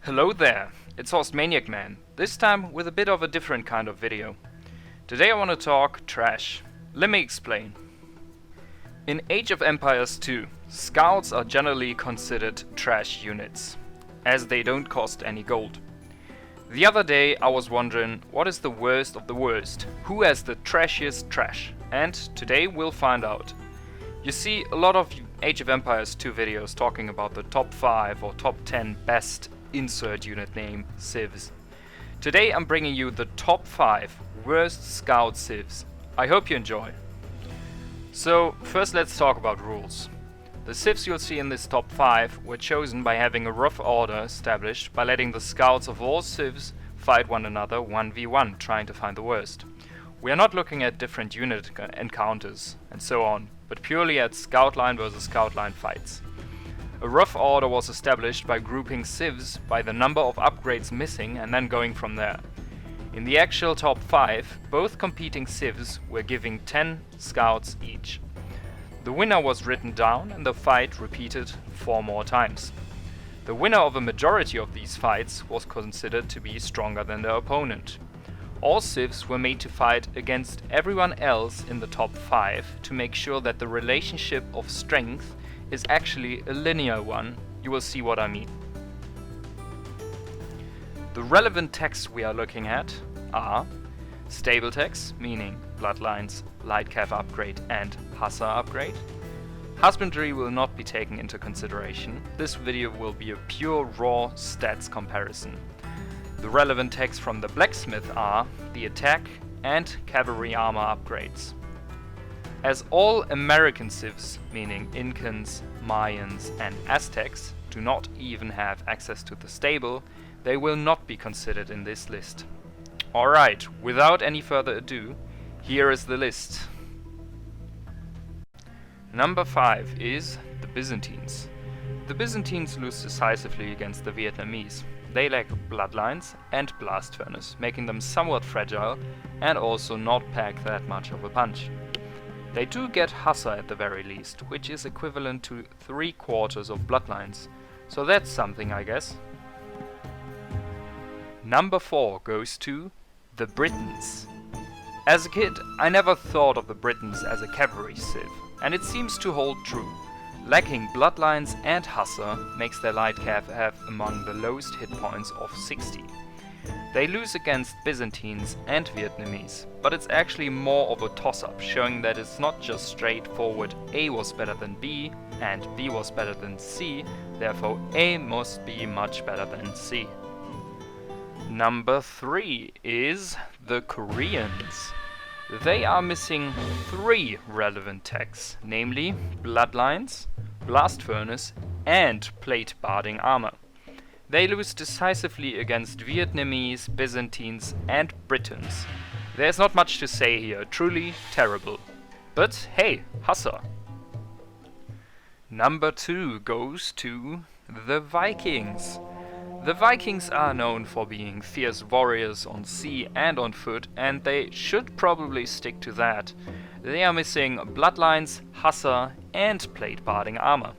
Hello there, it's Horst Maniac Man, this time with a bit of a different kind of video. Today I want to talk trash. Let me explain. In Age of Empires 2, scouts are generally considered trash units, as they don't cost any gold. The other day I was wondering what is the worst of the worst, who has the trashiest trash, and today we'll find out. You see a lot of Age of Empires 2 videos talking about the top 5 or top 10 best insert unit name Civs. Today I'm bringing you the top 5 worst scout Civs. I hope you enjoy. So first let's talk about rules. The Civs you'll see in this top 5 were chosen by having a rough order established by letting the scouts of all Civs fight one another 1v1 trying to find the worst. We are not looking at different unit encounters and so on, but purely at scout line versus scout line fights. A rough order was established by grouping Civs by the number of upgrades missing and then going from there. In the actual top 5, both competing Civs were giving 10 scouts each. The winner was written down and the fight repeated 4 more times. The winner of a majority of these fights was considered to be stronger than their opponent. All Civs were made to fight against everyone else in the top 5 to make sure that the relationship of strength is actually a linear one. You will see what I mean. The relevant texts we are looking at are stable texts, meaning bloodlines, light cav upgrade and hussar upgrade. Husbandry will not be taken into consideration. This video will be a pure raw stats comparison. The relevant texts from the blacksmith are the attack and cavalry armor upgrades. As all American Civs, meaning Incans, Mayans and Aztecs, do not even have access to the stable, they will not be considered in this list. Alright, without any further ado, here is the list. Number 5 is the Byzantines. The Byzantines lose decisively against the Vietnamese. They lack bloodlines and blast furnace, making them somewhat fragile and also not pack that much of a punch. They do get hussar at the very least, which is equivalent to 3/4 of bloodlines, so that's something I guess. Number 4 goes to the Britons. As a kid, I never thought of the Britons as a cavalry civ, and it seems to hold true. Lacking bloodlines and hussar makes their light cav have among the lowest hit points of 60. They lose against Byzantines and Vietnamese, but it's actually more of a toss-up, showing that it's not just straightforward A was better than B and B was better than C, therefore A must be much better than C. Number 3 is the Koreans. They are missing 3 relevant texts, namely bloodlines, blast furnace and plate barding armor. They lose decisively against Vietnamese, Byzantines and Britons. There's not much to say here, truly terrible. But hey, hussar! Number 2 goes to the Vikings. The Vikings are known for being fierce warriors on sea and on foot, and they should probably stick to that. They are missing bloodlines, hussar and plate barding armor.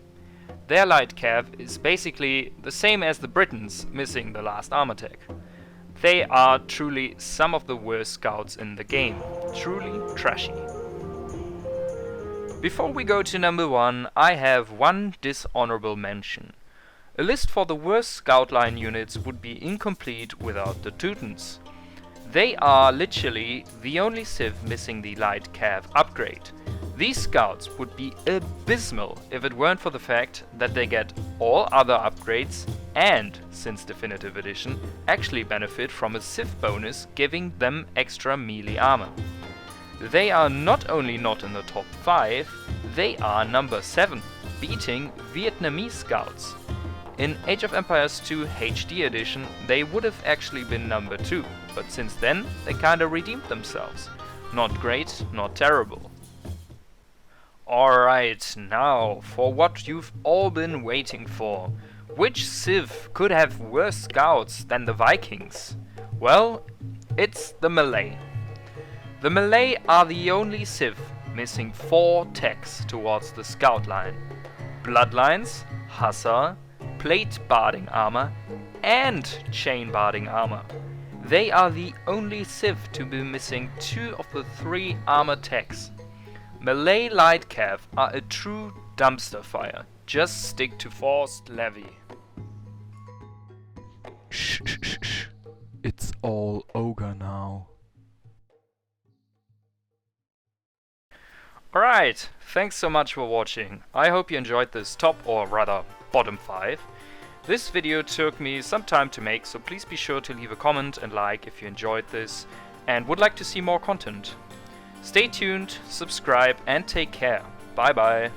Their light cav is basically the same as the Britons, missing the last armor tech. They are truly some of the worst scouts in the game. Truly trashy. Before we go to number 1, I have one dishonorable mention. A list for the worst scout line units would be incomplete without the Teutons. They are literally the only civ missing the light cav upgrade. These scouts would be abysmal if it weren't for the fact that they get all other upgrades and, since Definitive Edition, actually benefit from a civ bonus giving them extra melee armor. They are not only not in the top 5, they are number 7, beating Vietnamese scouts. In Age of Empires 2 HD Edition, they would have actually been number 2, but since then, they kinda redeemed themselves. Not great, not terrible. Alright, now for what you've all been waiting for. Which civ could have worse scouts than the Vikings? Well, it's the Malay. The Malay are the only civ missing 4 techs towards the scout line. Bloodlines, Hussar, plate barding armor and chain barding armor. They are the only Civ to be missing 2 of the 3 armor techs. Melee light cav are a true dumpster fire. Just stick to forced levy. Shh, shh, shh, shh. It's all ogre now. Alright, thanks so much for watching. I hope you enjoyed this top or rather bottom 5. This video took me some time to make, so please be sure to leave a comment and like if you enjoyed this and would like to see more content. Stay tuned, subscribe and take care. Bye bye.